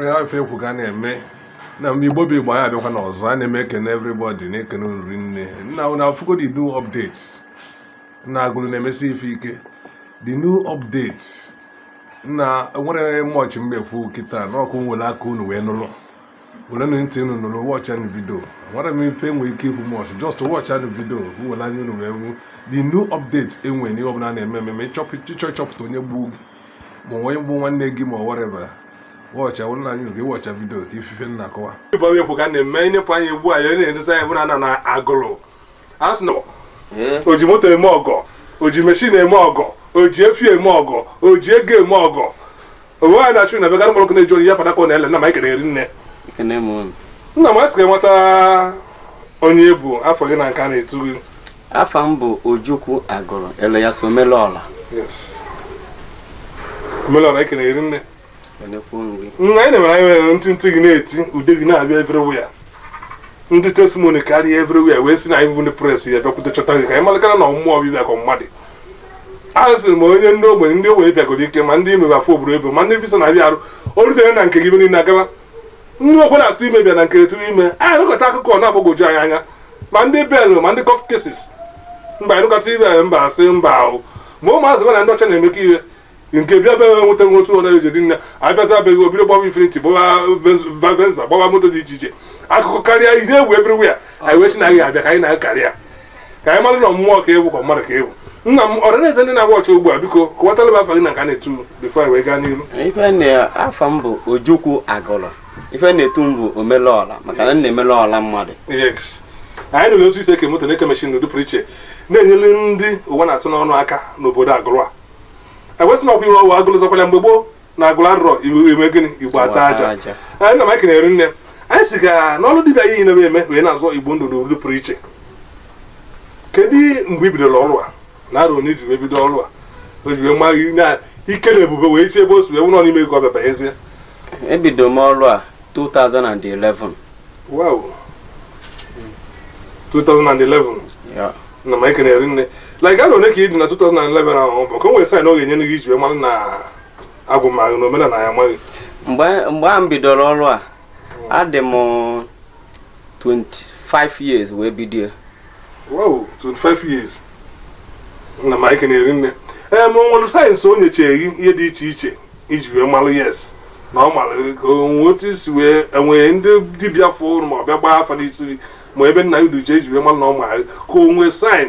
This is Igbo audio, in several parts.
ya ife ekwu ka na-eme na mgbe Igbo bụ Igbo anyị abịakwa n'ọzọ a na-eme ekene everybody na-ekene nri nne na afụgo the new updates na agụrụ na-emesi ife ike the new updates na nwere much mmekwu kịta na ọkụ nwere aka unu wee nụrụ were ntị unu nụrụ watch and video nwere m ife enwe ike ikwu much just watch and video were anya unu wee wu the new updates enwe n'ihe ọbụla na-eme ememe ịchọpụta onye gbuo gị ma onye gbuo nwanne gị ma whatever watcha wụrụ na anyị ga watcha video ka ifife nna akọwa ibe onye kwu ka na-eme nyepụ anyị ugbu a ya na-edosa anyị bụrụ na agụrụ asị na o ji moto eme ọgọ o ji meshin eme ọgọ o ji efi eme ọgọ o ji ego eme ọgọ onwe anyị na-achụ na begara mkpọrọkụ na-eji ori ya padaka na ele nna m anyị kere eri nne nna m asị ka nweta onye bụ afọ gị na nke a na-etu gị afọ m bụ Ojukwu agụrụ ele ya so omelọla omelọla anyị kere eri nne anyị na-emere anyị ntị gị na-eti ude gị na-abịa everywhere ndị testimony karịa everywhere wee si na anyị bụ ndị press ya bịakwute chọta gị ka anyị malakara na ọmụmụ ọbịbịa ka mmadụ a sịrị ma onye ndị ogbenye bịagoro ike ma ndị imebe afọ obodo ebo ma ndị visa na-abịa arụ o rutere na nke gị niile agaba ndị ogbe na-atụ ime bịa na nke etu ime anyị nụkọta akụkọ na-agbagwoju anyị anya ma ndị belụ ma ndị court cases mba anyị nụkọta ibe mba asị mba ahụ ma ụmụazị na ndị ọcha na-emekọ ihe nke bịa be nweta otu ọ na-eji dị nne abịaza abeghị obido gbaba infiniti gbaba venza gbaba moto dị iche iche akụkọ karịa ihe egwu everywhere anyị wee si na anyị abịa ka anyị na-akarịa ka anyị mara na ọmụmụ ka egwu ka mmadụ ka egwu nna m ọrịa ndị na-agba ọcha ugbu a biko kọwatara m afa gị na nke a na-etu bifo anyị wee gaa n'ihu afọ m bụ Ojukwu agụrụ ife na-etu m bụ omelọla maka na na-emelọla mmadụ anyị nụrụ otu isi eke moto na-eke meshin n'ụdị pụrụ iche na-enyere ndị ụwa na-atụ n'ọnụ aka n'obodo agụrụ a ewesị na ọkwa ihe ọwa agụrụ zakwala mgbe gboo na agụrụ arụrọ ime gịnị Igbo ata aja anyị na mike na-eri nne anyị si ga n'ọrụ dibịa ihe na eme wee na-azụ Igbo ndụ n'ụdị pụrụ iche kedu mgbe i bidoro ọrụ a na-arụ onye ji wee bido ọrụ a o ji wee ma na ike na ebube wee chi ebe o si wee nwụrụ n'ime ego ọbịa banyezie ebido m ọrụ a 2011 wow 2011 na mike na-eri nne like a one ka ị dị na 2011 ahụ bụ ka o nwere saịn ọ ga-enye gị iji wee mara na agụmaghị na omenala ya amaghị mgbe a m bidoro ọrụ a adị m 25 years wee bido wow 25 years na mike na-eri nne ma nwere sayensị o nyeche gị ihe dị iche iche iji wee malụ yes na ọ mara ka onwe otu isi wee enwee ndị dibịa fụrụ ma ọ bịa gbaa afa n'isi ma ebe nna gị duche iji wee malụ na ọ mara ka o nwee saịn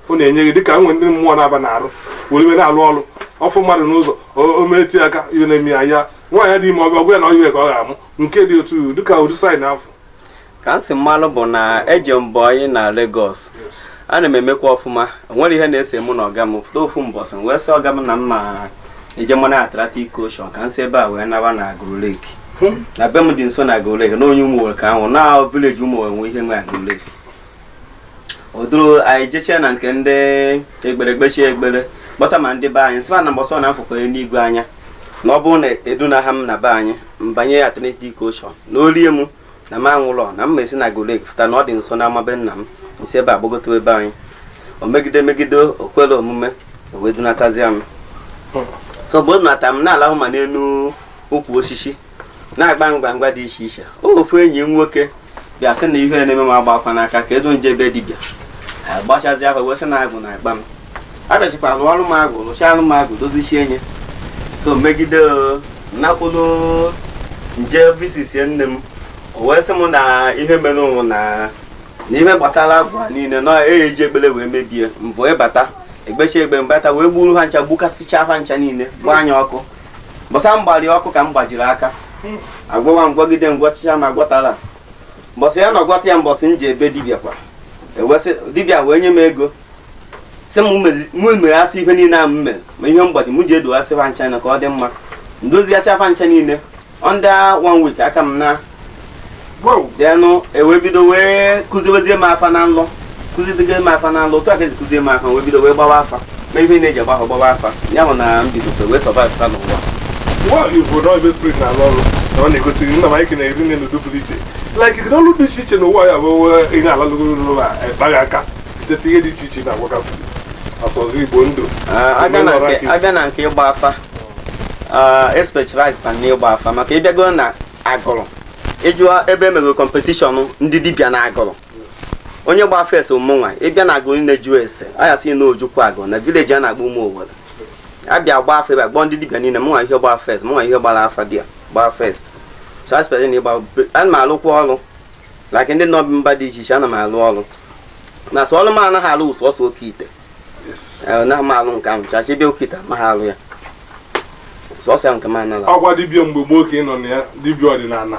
ọ na-enye gị dịka nwe ndị mmụọ na-aba na-arụ were na-alụ ọrụ ọfụ mmadụ n'ụzọ o metị aka ihe na-eme ya ya nwaanyị dị ime ọbịa ọgwụ ya na ọhịa ka ọ ga-amụ nke dị otu dịka ụdị saịn afọ ka m si mmalụ bụ na eje mbọ anyị na Lagos ana m emekwa ọfụma nwere ihe na-ese mụ na ọga m fụta ofu mbọsị wee sị ọga m na mma eje mụ na Atlantic Ocean ka m si ebe a wee naba na Agụrụ Lake na be m dị nso na Agụrụ Lake na onye ụmụ ka ahụ na vileji ụmụ nwe ihe nwe Agụrụ Lake odoro anyị jechee na nke ndị egbere gbechie egbere gbọta ma ndị be anyị sịba na mbọsọ na-afụkwanye n'igwe anya na ọ bụrụ na edunaha m na be anyị mbanye Atlantic Ocean na olie m na m anwụlọ na m esi na Agụrụ Lake fụta na ọ dị nso na amabe nna m isi ebe a gbagote ebe anyị o megide okwere omume o wee dunatazia m so bụ dunata m na-alahụ ma n'elu ukwu osisi na-agba ngwa dị iche iche ofu enyi m nwoke bịa sị na ihe na-eme m agba akwa n'aka ka edo nje ebe dibịa agbachazi ahụ wee sị na agụ na agba m abịachikwa alụ ọrụ m agụ rụchaa ọrụ m agụ dozichie enye so megide nakwụlụ nje visisie nne m o wee sị m na ihe mere ụmụ na n'ihe gbasara agụ niile na eji egbele wee mebie mbụ ịbata egbechi egbe mbata wee gburu ha ncha gbukasịcha ha ncha niile gba anya ọkụ mbọsa m gbari ọkụ ka m gbajiri aka agwọwa m gwọgide ngwọchicha ma gwọtara mbọsị ya na ọgwọta ya mbọsị m ji ebe dibịa kwa dibịa wee nye m ego sị m meghasị ihe niile a m mere ma ihe mgbaji m ji edoghasị ha ncha ka ọ dị mma ndozigasị afa ncha niile under 1 week aka m na denụ ewee bido wee kụziwezie m afa na nlọ kụzidige m afa na nlọ otu aka ezi kụzie m afa wee bido wee gbawa afa ma ihe na-eji agbahọ gbawa afa ya hụ na mbido wee sọvaịvụta n'ụwa Igbo na ebe spirit na-alụ ọrụ na ọ na-egosi nna m anyị na-eri nne n'udo pụrụ iche like ike n'ọrụ dị iche iche n'ụwa ya bụ ihe alalụgoro ekpaghị aka itete ihe dị iche iche na-agwagasị asọzi Igbo ndụ abịa na nke ịgba afa specialized na n'ịgba afa maka ịbịago na agụrụ ịjụọ ebe emere competition ndị dibịa na agụrụ onye gba fes ụmụnwa ịbịa na agụrụ na-eju ese aya sị na Ojukwu agụ na village a na-agba ụmụ Owerri abịa gba afa ebe gbọ ndị dibịa niile mụnwa ihe gba fes mụnwa ihe gbara afa dị gba fes so aspect na ịgba ana m alụkwa ọrụ like ndị nọ mba dị iche iche ana m alụ ọrụ na so ọrụ m anaghị alụ ụsọsọ oke ite na m alụ nke ahụ chachi bịa oke ite ma ha alụ ya sọsọ ya nke m anala ọgwa dibịa mgbe gboo ka ị nọ na ya dibịa ọdịnala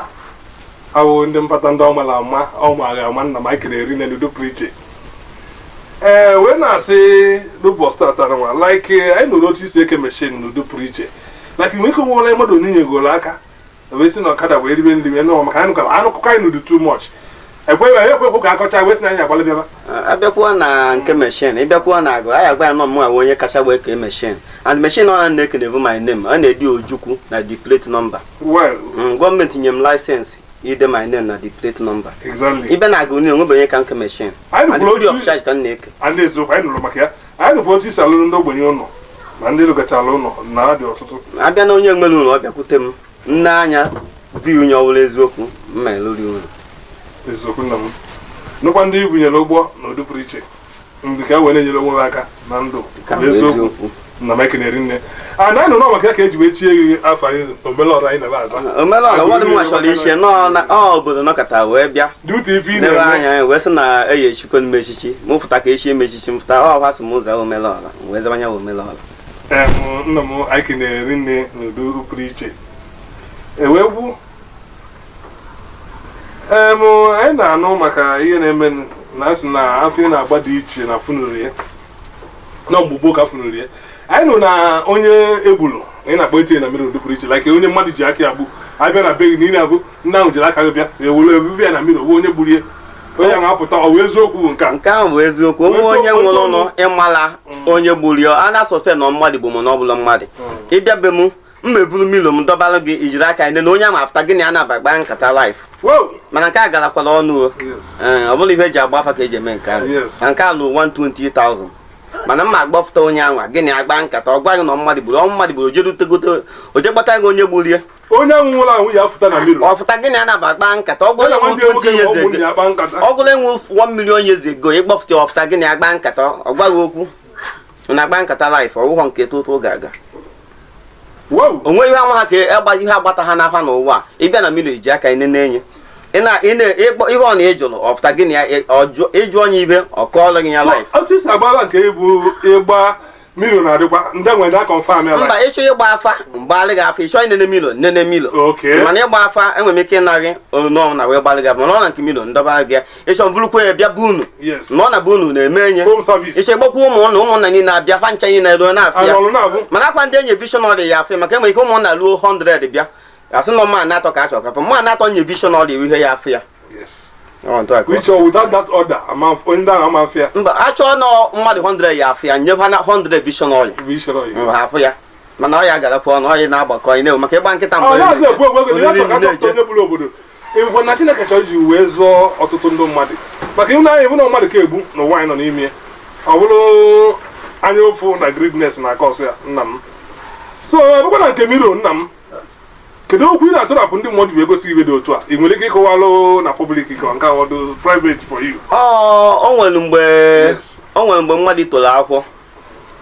awụ ndị mpata ndị ọmala ama ọmagha ama nna m anyị kere eri na n'udo pụrụ iche wee na-asị n'ụbọchị tatara nwa like anyị nụrụ otu isi eke meshin n'udo pụrụ iche like nwe ike nwere mmadụ ninye goro aka wee si na ọkada wee ribe ndị nọ maka anụkụkọ anyị nụrụ too much ekweghị ka akọcha wee si na anyị agbalị bịaba abịakwuo na nke meshin ịbịakwuo na agụ anyị agwa ya nọ mụnwa onye kacha wee kee meshin and meshin ọ na-eke na-evu my name ọ na-edi Ojukwu na the plate number gọọmenti nye m laịsensị ide my name na the plate number ibe na agụ onwe onye ka nke meshin and free of charge ka m na-eke anyị nụrụ maka ya anyị nụrụ otu isi alụrụ ndị ogbenye ụlọ na ndị lụgachara ụlọ na dị ọtụtụ abịa na onye nwere ụlọ ọ bịakwute m nne anya vi onye ọbụla eziokwu mma elori ụlọ eziokwu nna m nụkwa ndị ibunyere ụgbọ na ụdị pụrụ iche ndị ka wee na-enyere onwe aka na ndụ eziokwu na Mike na-eri nne anyị nọ maka ya ka eji wee chie gị afọ anyị omelọra anyị na-ebe aza omelọra ụfọdụ m chọrọ iche obodo nọkọta wee bịa n'ebe anya wee sị na eyi echikọ n'ime echichi m fụta ka echi eme echichi m fụta ọha sị m ụzọ omelọra wee zebanya omelọra nna m anyị na-eri nne n'udo pụrụ iche ewee gwu anyị na-anụ maka ihe na-eme na asị na afọ ị na-agba dị iche na funuru ya na mgbugbo ka funuru ya anyị nụ na onye egburu ị na-akpọ etinye na mmiri pụrụ iche like onye mmadụ ji aka agbu abịa na be gị na ị na-abụ nna ahụ jiri aka gị bịa ewere ebube ya na mmiri owe onye gburu ya onye ahụ apụta ọ wee eziokwu nke ahụ bụ eziokwu onwe onye nwere ụlọ ịmala onye gburu ya a na-asọspe na mmadụ bụ mana ọ bụla mmadụ ịbịa be m mmevuru milo m dọbalụ gị ijiri aka na onye ahụ afụta gị na ya na-abagba nkata laif mana nke a garakwara ọnụ ọ bụla ihe eji agba afa ka eji eme nke ahụ na nke a lụ 120,000 mana mma agbafụta onye anwa gịnị agba nkata ọ gwa gị na mmadụ gburu oje gbata gị onye gburu ya onye ahụ nwụrụ anwụ ya fụta na mmiri ọ fụta gịnị a na-agba nkata ọ gụrụ enwe 1 million years ago ịgbafụta ọ fụta gịnị agba nkata ọ gwaghị okwu na agba nkata life ọwụghọ nke tụtụ ga-aga onwe ihe anwa ha ka ihe agbata ha n'afa n'ụwa ịbịa na mmiri eji aka ine na-enye ihe ọ na-ejụrụ ọfụta gị na ịjụ onye ibe ọ kọọlụ gị ya life otu isi agbara nke bụ ịgba mmiri na-adịkwa ndị nwere na confirm ya mba ịchọ ịgba afa mgbalị gị afa ịchọ nene milo mana ịgba afa enwere m ike ịna gị olu na wee gbalị gị afa mana ọ na nke milo ndọba gị ịchọ mvụrụkwa ya bịa bunu na ọ na bunu na-eme enye ịchọ ịgbakwa ụmụnna niile abịa fa ncha niile ruo na-afịa mana akwa ndị enye visionary ya afịa maka enwere ike ụmụnna ruo 100 bịa asị na mma na-atọ ka achọ kafa mma na-atọ nye visionary ihe ya afịa mba achọ na mmadụ 100 ya afịa nye ha na 100 visionary ha afụ ya mana ọ ya garakwa ọnụ ọyị na-agbakọ anyị na-ewu maka ịgba nkịta mgbe na Chineke chọrọ iji wee zụọ ọtụtụ ndị mmadụ maka ihu na ịbụ na mmadụ ka egbu n'ụwa anyị nọ n'ime ọ bụrụ anya ofu na greediness na aka ọsọ ya nna m so bụkwa na nke mirrow nna m kedu okwu ị na-atụrapụ ndị mmadụ wee gosi ibe dị otu a ị nwere ike ịkọwalụ na public ka nke ọdụ private for you o nwere mgbe mmadụ toro akwụkwọ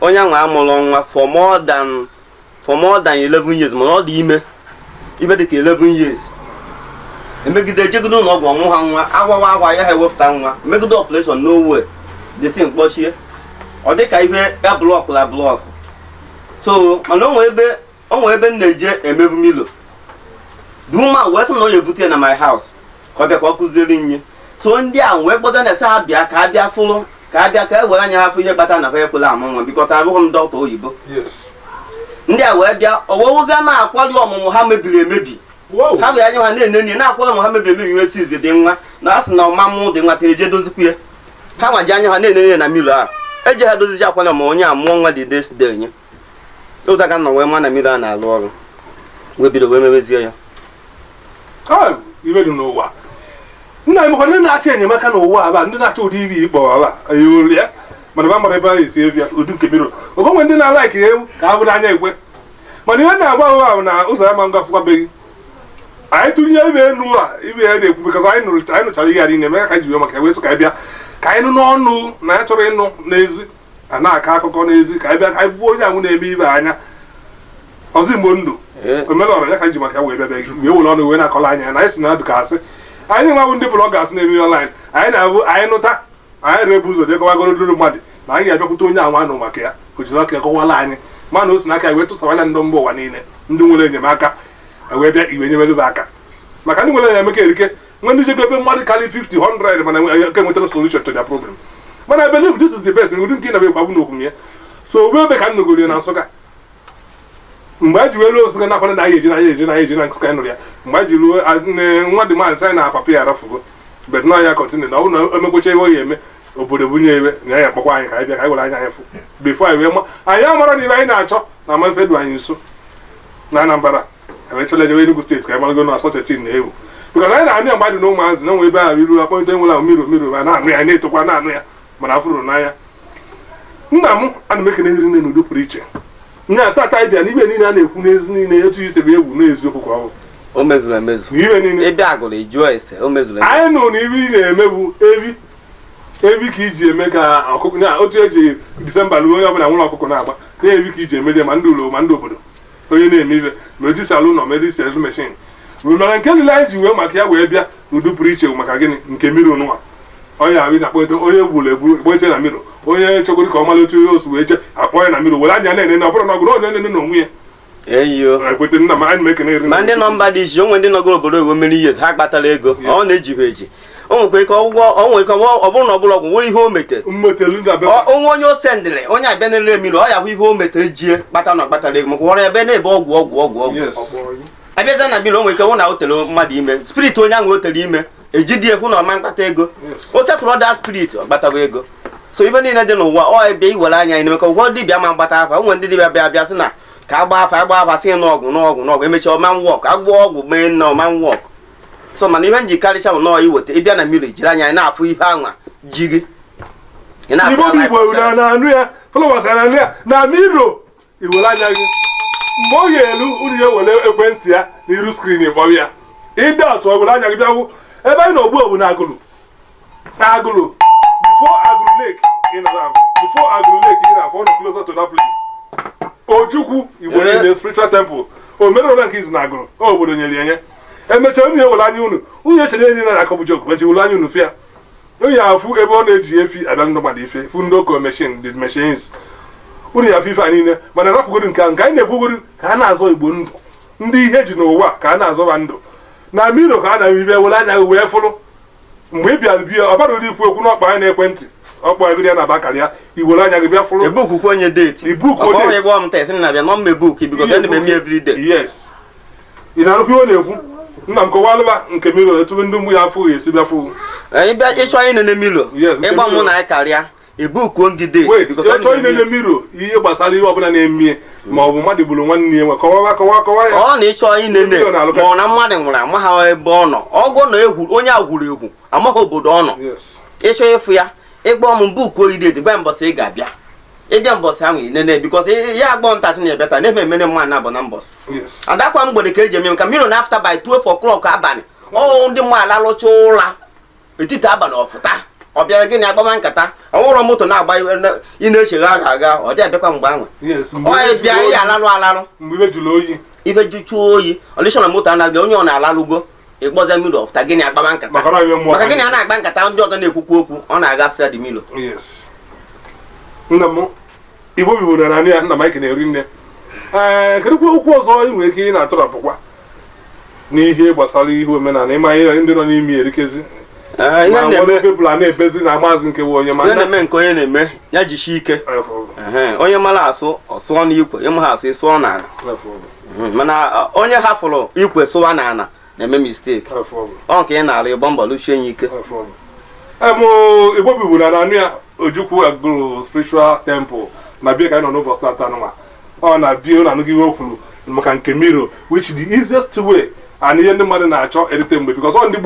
onye ahụ amụrụ nwa for more than 11 years mana ọ dị ibe dị ka 11 years emegide ejegodo ụlọ ọgwụ ọmụ ha nwa agwa ya ha ewepụta nwa megide operation n'owe the thing kpọchie ọ dị ka ihe blọkụ la blọkụ so mana o nwere ebe m na-eje emebu milo duma wee sị na onye ebute na my house ka ọ bịa ka ọ kụziere nye so ndị a wee kpọta na-ese ha bịa ka abịa fụrụ ka e were anya hafụ ihe kpata na ha ekwela amụ nwa bikọta abụghị m dọkịta oyibo ndị a wee bịa o wee wụzie na-akwali ọmụmụ ha mebiri emebi ha bịa anya ha na-enye na-akwali ọmụmụ ha mebiri emebi nwe sizi dị nwa na asị na ọmamụ dị nwa tere je dozikwu ya ha nwa ji anya ha na-enye na milo a eji ha dozizi akwali ọmụmụ onye a mụọ nwa dị desde nye ụta ka nọ wee ma na milo a na-alụ ọrụ wee bido wee mewezie ya ibe dị n'ụwa nna m ndị na-achọ enyemaka n'ụwa aba ndị na-achọ ụdị ibi ikpọ ala ori ya mana ba mara ebe a esi ebia ụdị nke mirrow ogonwe ndị na-alaiki ewu ka ha bụ n'anya ekwe mana ihe na-agba ahụ ahụ na ụzọ ya ma ngafụkwabeghị anyị tụnye ebe enu a ibe ya na-ekwu because anyị nụchara ihe adị na-eme ka anyị ji wee maka wee sị ka anyị bịa ka anyị nụ n'ọnụ na ya chọrọ ịnụ n'ezi a na-aka akụkọ n'ezi ka anyị bịa ka anyị bụ onye ahụ na-eme ibe anya ọzọ Igbo ndụ omenala ya ka anyị ji maka ya wee bịa wee were ọnụ wee na-akọla anya na anyị si na adụ ka asị anyị nwa bụ ndị blọgas na-eme online anyị na-abụ anyị nụta anyị rebu ụzọ jee kọwagoro ndị mmadụ na anyị ga-abịakwute onye ahụ anụ maka ya ojiri aka kọwala anyị mana o si n'aka wee tụsawala ndị mba ụwa niile ndị nwere enyemaka wee bịa iwe nyewelebe aka maka ndị nwere enyemaka erike nwe ndị jego ebe mmadụ karị 50 100 mana aka enwetara solution to their problem mana I believe this is the best ụdị nke na-ebe gbagbu n'okwu ya so obe ebe ka m nọgoro na Nsụka mgbe anyị ji wee ruo Nsụka na-akwana na anyị eji na Nsụka nụrụ ya mgbe anyị ji ruo nwa dị maazị anyị na papa ya arafugo bet na ya kọntinu na ọ bụrụ na emekwacha ebe ọ ya eme obodo bunye ebe na ya akpọkwa anyị ka anyị bịa ka anyị were anya anyị fụ bifo anyị wee ma anyị amara na ibe anyị na-achọ na amafedu anyị nso na Anambra anyị chọrọ ejewe Enugu steeti ka anyị marago na asọchetin na ewu bikọz anyị na-anụ ya mmadụ na ụmụazị na nwe ebe ahụ iru akpọnite nwere ahụ mmiri ma na-anụ ya na-etokwa na-anụ ya mana afụrụ n'anya nna m ana m ekene hiri nne n'udo pụrụ iche nye tata anyị bịa n'ibe niile a na-ekwu n'ezi niile etu ise bụ egwu n'eziokwu ka ọ bụ o mezuru emezu ibe niile ebe agụrụ ijụọ ese o mezuru emezu anyị nụ na ibe ị na-eme bụ evi ka iji eme ka ọkụkọ na otu eji Disemba ruo onye ọbụla nwere ọkụkọ na-agba na evi ka iji eme ma ndị ụlọ ma ndị obodo onye na-eme ibe ma eji salụ ụlọ ma eji sel meshin mana nke niile anyị ji wee maka ya wee bịa n'udo pụrụ iche maka gịnị nke mmiri nwa onye ahụ na-akpọte onye gburu egbu kpoche na mmiri onye chọgoro ka ọ mara otu ihe osu wee che akpọ ya na mmiri were anya na-ene na ọ bụrụ na ọgụrụ onye nene n'onwe ya ekwete nna m anyị na-ekene eri ma ndị nọ mba dị iche onwe ndị nọgoro obodo oyibo mere ihe ha kpatara ego ọ na-ejighị eji o nwekwa ike ọ bụrụ na ọ bụla ọgwụ nwere ihe o metere onye o sendịrị onye abịa na-ere mmiri ọ ya hụ ihe o metere jie kpata na ọkpatara ego maka ọrụ ebe na-ebe ọgwụ abịaza na mmiri o nwere ike nwụ na o tere mmadụ ime spirit onye ahụ o tere ime ejidi ekwu na ọma mkpata ego o setụrụ ọda spirit ọ kpataba ego so ibe niile dị n'ụwa ọ ebe iwere anya anyị na-emeka ụgwọ dibịa ma mgbata afa o nwere ndị dibịa bịa sị na ka agba afa sị n'ọgwụ emechaa ọma nwọk agwọ ọgwụ mee na ọma nwọk so mana ihe nji karịcha bụ nọọ iweta ịbịa na mmiri jiri anya anyị na-afụ ihe anwa ji gị na miro iwere anya gị mgbe ọ ga-elu unu ya were ekwentị ya n'iru skrin kpọrọ ya ịdị atụ ọ were anya gị bịawụ ebe anyị na ogbu na agụrụ before agụrụ lake ị na-afụ ọ nọ closer to that place Ojukwu Igbo niile spiritual temple o mere ole nke izu na agụrụ obodo nyere ya nye emechaa unu ya were anya unu echere enyi na akọbụ joku mechi were anya unu fịa onye afụ ebe ọ na-eji efi abịa ndị mmadụ ife fụ ndị oko the machines unu ya afụ ife a niile mana rapụgoro nke anyị na-ebugoro ka a na-azọ Igbo ndụ ndị ihe ji n'ụwa ka a na-azọba ndụ na miro ka a na-ebibe were anya wee fụrụ mgbe ị bịara bie ọ bara ụdị ikwu okwu n'ọkpa anyị na-ekwentị ọkpọ ego ya na bakarị ya iwere anya gị bịa fụrụ ebook onye date yes ị na-arụkwa ihe ọ na-ekwu nna m kọwalụba nke milo etubu ndị mgbe ya afụ ya esi bịa fụ ịchọ ịnene milo ịgba mụ na anyị karịa ebook onye date ịchọ ịnene milo ihe gbasara ihe ọbụla na-eme ma ọ bụ mmadụ gburu nwanne ya nwe kọwa ya ọ na ịchọ ịnene ma ọ na mmadụ nwere amaghị ebe ọ nọ ọgụ na egwu onye agwụrụ egwu amaghị obodo ọ nọ ịchọ ịfụ ya ịgba ọmụ book onye date gba mbọsị ị ga-abịa ịbịa mbọsị ahụ inene bikọs ya agbọ ntasị na-ebịa taa na-eme emene mmadụ na-abụ na mbọsị adakwa mgbede ka eji eme maka mmiri na after by 12 o'clock abalị ọ ndị mmadụ alụcha ụra etiti abalị ọfụta ọ bịara gịnị agbama nkata ọnwụrọ moto na-agba ị na-echegha aga ọ dị abịakwa mgbe ahụ ọ bịa ihe alalụ ife juchuo oyi ọdịshọn moto anaghị onye ọ na-alalụgo ịkpọza mmiri ọfụta gịnị agbama nkata maka gịnị a na-agba nkata ndị ọzọ na-ekwukwu okwu ọ na-aga sịa dị milo nna m Igbo bibo na naanị ya nna m na-eri nne kedụkwa okwu ọzọ ị nwere ike ị na-atụrapụkwa n'ihe gbasara ihe omenala ịma ihe ndị nọ n'ime erikezi pepụl a na-ebezi na maazị nke onye na-eme nke onye na-eme ya jishi ike onye mara asụ ọsụọ n'ikwe ịma ha asụ ịsụọ n'ala mana onye hafụrụ ikwe sụwa n'ala na-eme mistake ọ nke ị na-arụ ịgba mbọ lụchie ya ike Igbo bibo na naanị ya Ojukwu agụrụ spiritual temple na bie ka anyị nọ n'ụbọchị tata nwa ọ na bie na anụghị ihe o kwuru maka nke miro which the easiest way and ihe ndị mmadụ na-achọ erite mgbe because ọ ndị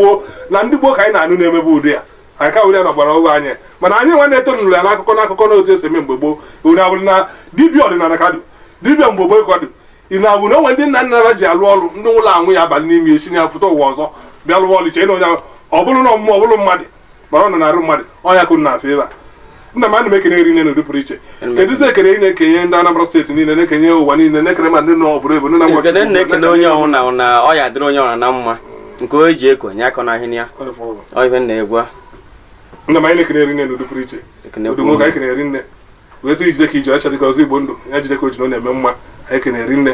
gboo ka anyị na-anụ na-emebe ụdị ya anyị ka were ya nọgbara ọgwụ anyị mana anyị nwanne etonụrụ ya n'akụkọ na otu esi eme mgbe gboo ure abụrụ na dibịa ọdịnala kadụ dibịa mgbe gboo kadụ ị na-abụ na onwe ndị nna nna ha ji alụ ọrụ ndị ụlọ anwụ ya abalị n'ime esi na ya foto ụwa ọzọ bịa lụọ ọrụ iche na onye ọ bụrụ na ọmụmụ ọ bụrụ mmadụ mara ọ nọ na-arụ mmadụ ọnya kụ na-afụ ebe a nna m ana m ekene eri nne n'ụdị pụrụ iche kedụzi ekene ị na-ekenye ndị Anambra steeti niile na-ekenye ụwa niile na-ekene ma ndị nọ obodo ebo ndị na-agbachi ekene na-ekene onye ọbụla na ọ ya dịrị onye ọbụla na mma nke o ji ekonye aka n'ahịa ya ọ ife na-egwu nna m anyị na-ekene eri nne n'ụdị pụrụ iche ụdị nwoke anyị kenere eri nne wee sị ijide ka iji ọcha dịka ọzọ Igbo ndụ ya jide ka o ji na ọ na-eme mma anyị kenere eri nne